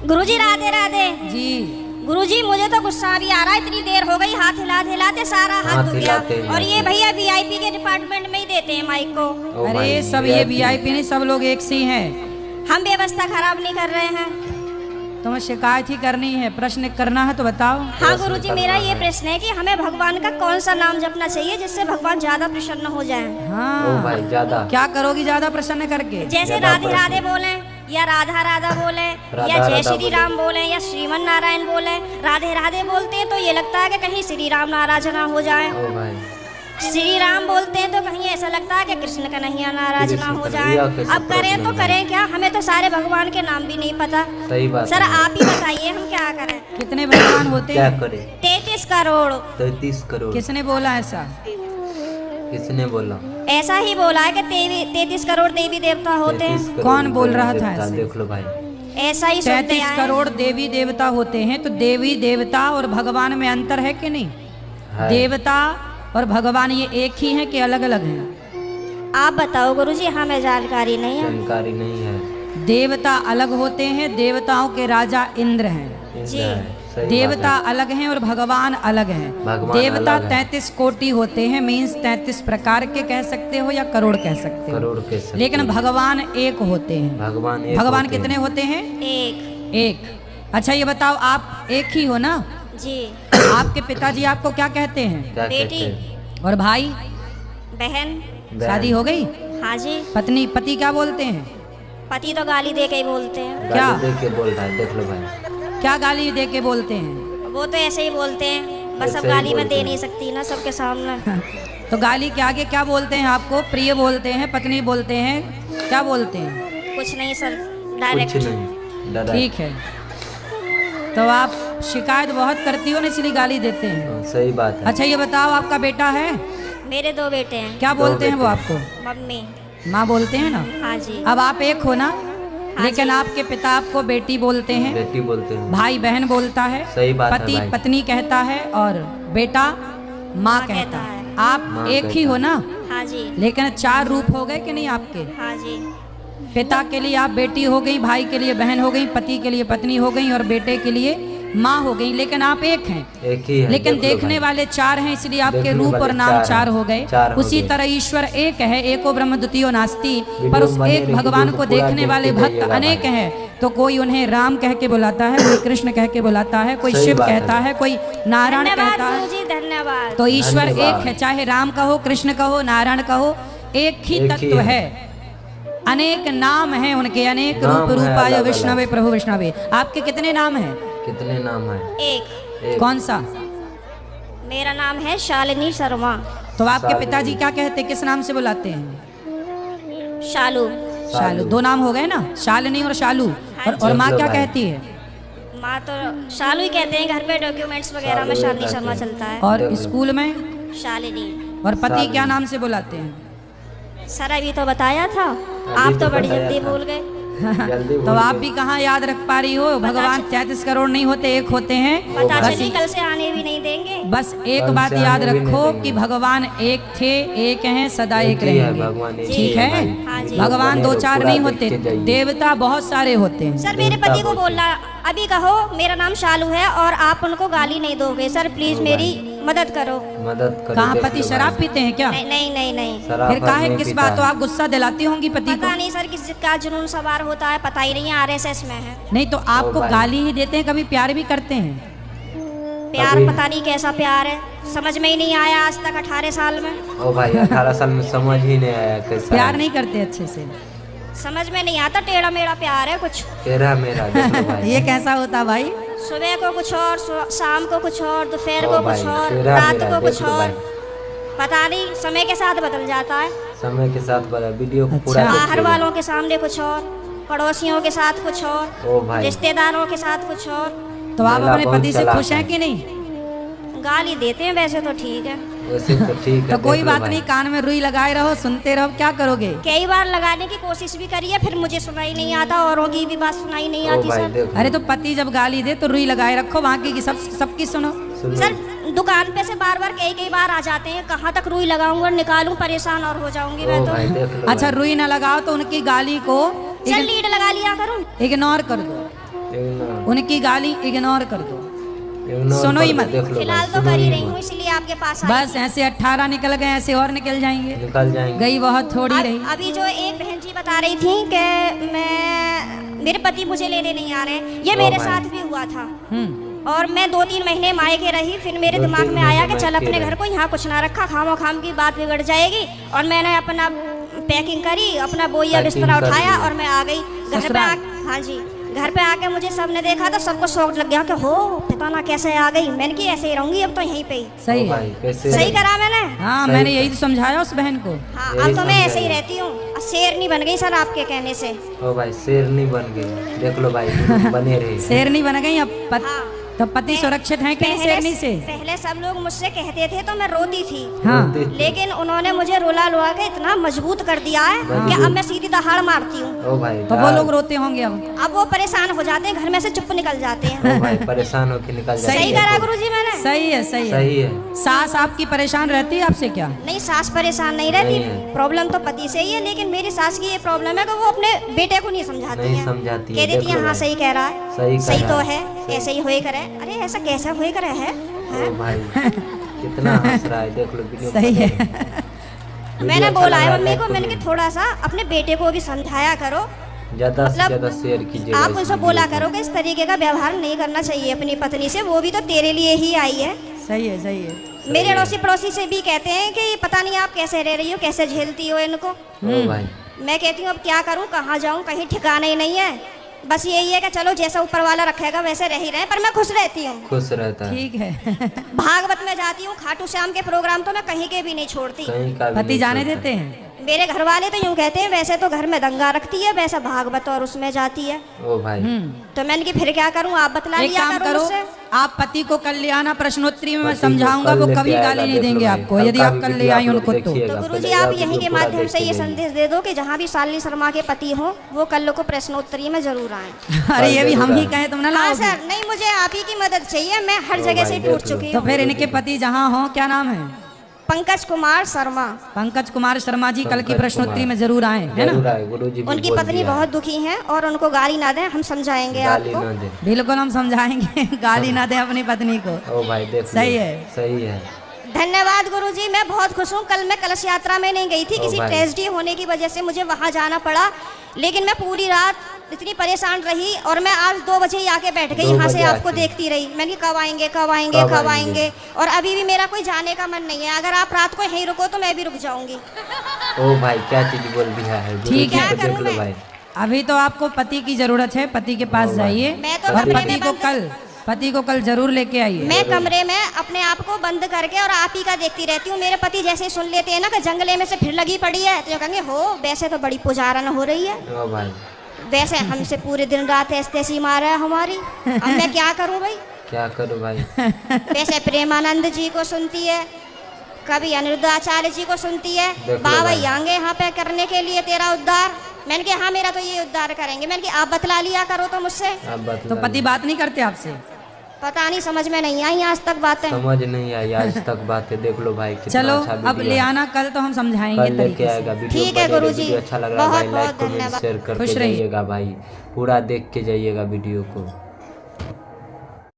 गुरुजी राधे राधे जी। गुरुजी मुझे तो गुस्सा भी आ रहा है, इतनी देर हो गई, हाथ हिलाते हिलाते सारा हाथ दुख गया। और ये भैया वीआईपी के डिपार्टमेंट में ही देते हैं माइक को। अरे सब ये वीआईपी नहीं, सब लोग एक सी हैं। हम व्यवस्था खराब नहीं कर रहे हैं। तुम्हें शिकायत ही करनी है, प्रश्न करना है तो बताओ। हाँ गुरुजी, मेरा ये प्रश्न है कि हमें भगवान का कौन सा नाम जपना चाहिए जिससे भगवान ज्यादा प्रसन्न हो जाएं? हाँ भाई ज्यादा क्या करोगी ज्यादा प्रसन्न करके? जैसे राधे राधे बोले या राधा राधा बोले या जय श्री राम बोले या श्रीमन नारायण बोले। राधे राधे बोलते हैं तो ये लगता है कि कहीं श्री राम नाराज ना हो जाए। श्री राम बोलते हैं तो कहीं ऐसा लगता है कि कृष्ण कन्हैया नाराज ना हो जाए। अब करें तो करें क्या? हमें तो सारे भगवान के नाम भी नहीं पता। सही बात सर आप ही बताइए हम क्या करें? कितने भगवान होते क्या हैं? करें? 33 करोड़। 33 करोड़ किसने बोला ऐसा? किसने बोला? ऐसा ही बोला है कि 33 करोड़ देवी देवता होते हैं। कौन बोल रहा था ऐसे? देख लो भाई, ऐसा ही 33 करोड़ देवी देवता होते हैं। तो देवी देवता और भगवान में अंतर है कि नहीं? देवता और भगवान ये एक ही हैं कि अलग अलग हैं? आप बताओ गुरुजी, हमें जानकारी नहीं है। जानकारी नहीं है। देवता अलग होते हैं, देवताओं के राजा इंद्र हैं जी। देवता अलग हैं और भगवान अलग हैं। देवता 33 कोटि होते हैं, मीन्स 33 प्रकार के कह सकते हो या करोड़ कह सकते हो। करोड़ के सकते। लेकिन भगवान एक होते हैं। भगवान कितने होते हैं? एक। अच्छा ये बताओ, आप एक ही हो ना? जी। आपके पिताजी आपको क्या कहते हैं? बेटी। और भाई? बहन। शादी हो गई? हाँ जी। पति क्या बोलते हैं? पति तो गाली दे के ही बोलते हैं। क्या दे के बोल रहा है? देख लो भाई, क्या गाली दे के बोलते हैं? वो तो ऐसे ही बोलते हैं, बस अब गाली मैं दे नहीं सकती ना सबके सामने। तो गाली के आगे क्या बोलते हैं आपको? प्रिय बोलते हैं, पत्नी बोलते हैं, क्या बोलते हैं? कुछ नहीं सर, डायरेक्ट। ठीक है, तो आप शिकायत बहुत करती हो ना, इसलिए गाली देते हैं। सही बात है। अच्छा ये बताओ, आपका बेटा है? मेरे 2 बेटे हैं। क्या बोलते हैं वो आपको? मम्मी। माँ बोलते हैं ना? हाँ जी। अब आप एक हो ना? लेकिन आपके पिता आपको बेटी बोलते हैं, बेटी बोलते हैं, भाई बहन बोलता है, सही बात है पति भाई। पत्नी कहता है और बेटा माँ कहता है। आप एक ही हो ना? हाँ जी। लेकिन 4 रूप हो गए कि नहीं आपके? हाँ जी। पिता के लिए आप बेटी हो गई, भाई के लिए बहन हो गई, पति के लिए पत्नी हो गई और बेटे के लिए माँ हो गई। लेकिन आप एक हैं, एक ही है। लेकिन देखने वाले 4 हैं, इसलिए आपके रूप और नाम 4 हो गए। उसी तरह ईश्वर एक है, एको ब्रह्म द्वितीयो नास्ति। पर उस एक भगवान को देखने वाले भक्त अनेक हैं। तो कोई उन्हें राम कह के बुलाता है, कोई कृष्ण कह के बुलाता है, कोई शिव कहता है, कोई नारायण कहता है। धन्यवाद। तो ईश्वर एक है, चाहे राम कहो, कृष्ण कहो, नारायण कहो, एक ही तत्व है। अनेक नाम हैं उनके, अनेक रूप रूपाय विष्णवे प्रभु विष्णवे। आपके कितने नाम हैं? कितने नाम है? एक। कौन सा? मेरा नाम है शालिनी शर्मा। तो आपके पिताजी क्या कहते, किस नाम से बुलाते हैं? शालू। शालू। 2 नाम हो गए ना, शालिनी और शालू। और माँ क्या कहती है? माँ तो शालू ही कहते हैं, घर पे डॉक्यूमेंट्स वगैरह में शालिनी शर्मा चलता है। और स्कूल में? शालिनी। और पति क्या नाम से बुलाते हैं? सर अभी तो बताया था, आप तो बड़ी जल्दी भूल गए। तो आप भी कहाँ याद रख पा रही हो? भगवान 33 करोड़ नहीं होते, एक होते हैं। पता चली कल से आने भी नहीं देंगे। बस एक बात याद रखो कि भगवान एक थे, एक हैं, सदा एक रहेंगे। ठीक है? भगवान 2-4 नहीं होते, देवता बहुत सारे होते हैं। सर मेरे पति को बोलना, अभी कहो मेरा नाम शालू है और आप उनको गाली नहीं दोगे। सर प्लीज मेरी मदद करो। कहाँ पति शराब पीते हैं क्या? नहीं। फिर काहे किस बात? तो आप गुस्सा दिलाती होंगी पति को? पता नहीं सर किसका जुनून सवार होता है, पता ही नहीं है, RSS में है। नहीं तो आपको गाली ही देते हैं, कभी प्यार भी करते हैं? प्यार पता नहीं कैसा प्यार है, समझ में ही नहीं आया आज तक 18 साल में। ओ भाई 18 साल में समझ ही नहीं आया कैसा प्यार नहीं करते अच्छे से? समझ में नहीं आता, टेढ़ा मेढ़ा प्यार है कुछ। तेरा मेरा भाई। ये कैसा होता भाई? सुबह को कुछ और, शाम को कुछ और, दोपहर को कुछ और, रात को कुछ और, पता नहीं समय के साथ बदल जाता है। समय के साथ बदल। वीडियो पूरा बाहर वालों के सामने कुछ और, पड़ोसियों के साथ कुछ और, रिश्तेदारों के साथ कुछ और। तो आप अपने पति से खुश हैं कि नहीं? गाली देते हैं वैसे तो ठीक है। वैसे तो ठीक है। तो कोई बात नहीं, कान में रुई लगाए रहो, सुनते रहो, क्या करोगे? कई बार लगाने की कोशिश भी करी है, फिर मुझे सुनाई नहीं आता, औरों की भी बात सुनाई नहीं आती सर। अरे तो पति जब गाली दे तो रुई लगाए रखो, बाकी की सबकी सुनो। सर दुकान पे से बार कई बार आ जाते हैं, कहाँ तक रुई लगाऊंगा, निकालूं, परेशान और हो जाऊंगी मैं तो। अच्छा रुई ना लगाओ तो उनकी गाली को लीड लगा लिया करूं, इग्नोर कर दो। उनकी गाली इग्नोर कर दो, इग्नोर सुनो ही कर मत। दो, देख लो फिलहाल भाई, तो सुनो कर ही ही रही मत। हूँ, इसलिए आपके पास आई बस थी। ऐसे 18 निकल गए, ऐसे और निकल जाएंगे। निकल जाएंगे। गई बहुत थोड़ी रही। अभी जो एक बहन जी बता रही थी कि मेरे पति मुझे लेने नहीं आ रहे, ये ओ मेरे भाई। साथ भी हुआ था। हम्म, और मैं 2-3 महीने मायके रही, फिर मेरे 2-3 दिमाग में आया महीने कि चल मायके अपने रही। घर को यहाँ कुछ ना रखा, खामो खाम की बात बिगड़ जाएगी। और मैंने अपना पैकिंग करी, अपना बोइया पैकिंग बिस्तरा कर उठाया लिया। और मैं आ गई घर पे। ससुराल। हाँ जी, घर पे आके मुझे सबने देखा तो सबको शौक लग गया कि हो पता ना कैसे आ गई। मैंने कि ऐसे ही रहूंगी अब तो यहीं पे ही। सही ओ है। भाई कैसे सही करा मैंने। हाँ, सही मैंने है। यही तो समझाया उस बहन को। हाँ, यही अब तो मैं ऐसे ही समझाइए। रहती हूँ, शेरनी बन गई सर आपके कहने से। ओ भाई शेर नहीं बन गए, देख लो भाई, बने रहे। शेरनी बन गई अब हाँ। तो पति सुरक्षित है कि नहीं शेरनी से? पहले सब लोग मुझसे कहते थे तो मैं रोती थी, हाँ, लेकिन उन्होंने मुझे रुला रुला के इतना मजबूत कर दिया है कि अब मैं सीधी दहाड़ मारती हूँ। ओ भाई तो वो लोग रोते होंगे अब। अब वो परेशान हो जाते हैं, घर में से चुप निकल जाते हैं। ओ भाई परेशान होके निकल जाते सही हैं। करा गुरुजी मैंने। सही है, सही है। सही है। सास आपकी परेशान रहती है आपसे क्या? नहीं, सास परेशान नहीं रहती, नहीं है। प्रॉब्लम तो पति से ही है। लेकिन मेरी सास की ये प्रॉब्लम है कि वो अपने बेटे को नहीं समझाती नहीं है। समझाती है, कह देती देख है लो हाँ भाई। सही कह रहा है, सही सही कह तो रहा है, है। ऐसे ही होए करे। अरे ऐसा कैसे होए करे है? ओ भाई कितना हंस रहा है, देख लो वीडियो सही बना है। रहे। वीडियो मैंने अच्छा बोला है लगा, मम्मी लाइक को, करो। मैंने कि थोड़ा सा अपने बेटे को भी समझाया करो, ज्यादा से मतलब ज्यादा शेयर कीजिएगा आप इस उनसे वीडियो बोला को। करो कि इस तरीके का व्यवहार नहीं करना चाहिए अपनी पत्नी से, वो भी तो तेरे लिए ही आई है। सही है, सही है। मेरे अड़ोसी पड़ोसी से भी कहते हैं कि पता नहीं आप कैसे रह रही हो, कैसे झेलती हो इनको। ओ भाई मैं कहती हूँ अब क्या करूँ, कहाँ जाऊँ, कहीं ठिकाना ही नहीं है। बस यही है कि चलो जैसा ऊपर वाला रखेगा वैसे रह ही रहे, पर मैं खुश रहती हूँ। खुश रहता है, ठीक है। भागवत में जाती हूँ, खाटू श्याम के प्रोग्राम तो मैं कहीं के भी नहीं छोड़ती। कहीं का भी पति नहीं जाने छोड़ता। देते हैं? मेरे घर वाले तो यूँ कहते हैं वैसे तो घर में दंगा रखती है, वैसा भागवत और उसमें जाती है। ओ भाई तो मैंने कि फिर क्या करूँ, आप बतला एक लिया काम करो करो, मुझसे। आप पति को कल ले आना, प्रश्नोत्तरी में मैं पति को समझाऊंगा, कल वो लेके कभी आएगा, गाली नहीं देख लो देंगे भाई। आपको कल यदि का आप भी कल ले वीडियो आई आप लोग उनको तो। देखिएगा। तो पहले गुरुजी यह आप वीडियो यहीं के पूरा माध्यम देख से के ये जाइए। संदेश दे दो कि जहाँ भी शालिनी शर्मा के पति हो वो कल को प्रश्नोत्तरी में जरूर आए। अरे ये भी हम ही जरूर कहें तुम ना हाँ लाओगे? सर, नहीं मुझे आप ही की मदद चाहिए, मैं हर ओ जगह भाई, से देख टूट लो। चुकी तो हूँ। फिर इनके पति जहाँ हो, क्या नाम है? पंकज कुमार शर्मा। पंकज कुमार शर्मा जी कल की पंकज प्रश्नोत्तरी कुमार। में जरूर आए, है जरूर ना? आए, गुरुजी भी उनकी बोल पत्नी दिया है। बहुत दुखी हैं और उनको गाली ना दें, हम समझाएंगे गाली आपको। ना दे। बिल्कुल हम समझाएंगे। गाली ना दे अपनी पत्नी को। ओ भाई देख लो। सही है। सही है। धन्यवाद गुरुजी, मैं बहुत खुश हूँ। कल मैं कलश यात्रा में नहीं गई थी, ओ किसी भाई। ट्रेजेडी होने की वजह से मुझे वहाँ जाना पड़ा, लेकिन मैं पूरी रात इतनी परेशान रही और मैं आज 2 बजे ही आके बैठ गई 2 यहाँ से बजे आपको आके। देखती रही। मैंने कहा, कब आएंगे कब आएंगे कब कब आएंगे? आएंगे, और अभी भी मेरा कोई जाने का मन नहीं है। अगर आप रात को यहीं रुको तो मैं भी रुक जाऊंगी। ओ भाई क्या चीज बोल दिया है, ठीक गुरुजी है। को क्या देख करूं लो मैं? भाई। अभी तो आपको पति की जरूरत है, पति के पास ओ भाई। जाइए मैं तो और कमरे पति में को बंद- पति को कल जरूर लेके आइए। मैं कमरे में अपने आप को बंद करके और आप ही का देखती रहती हूँ। मेरे पति जैसे ही सुन लेते हैं ना कि जंगले में से फिर लगी पड़ी है, तो कहेंगे हो वैसे तो बड़ी पुजारन हो रही है, ओ भाई वैसे हमसे पूरे दिन रात ऐसी मारा है हमारी। अब मैं क्या करूं भाई। क्या करूं भाई। वैसे प्रेमानंद जी को सुनती है, कभी अनिरुद्धाचार्य जी को सुनती है, देख लो बाबा भाई। आएंगे यहाँ पे करने के लिए तेरा उद्धार। मैंने कहा हाँ मेरा तो ये उद्धार करेंगे। मैंने कहा आप बतला लिया करो तो मुझसे। आप बतला तो पति बात नहीं करते आपसे? पता नहीं, समझ में नहीं आई आज तक बातें। समझ नहीं आई आज तक बातें, देख लो भाई कितना चलो अच्छा अब वीडियो ले है। आना, कल तो हम समझाएंगे कल लेके तरीके आएगा से। वीडियो। ठीक है बने रहे, गुरुजी, वीडियो अच्छा लग रहा है बहुत भाई, लाइक बहुत कमेंट धन्यवाद। शेयर करके खुश रहिए। जाइएगा भाई, पूरा देख के जाइएगा वीडियो को।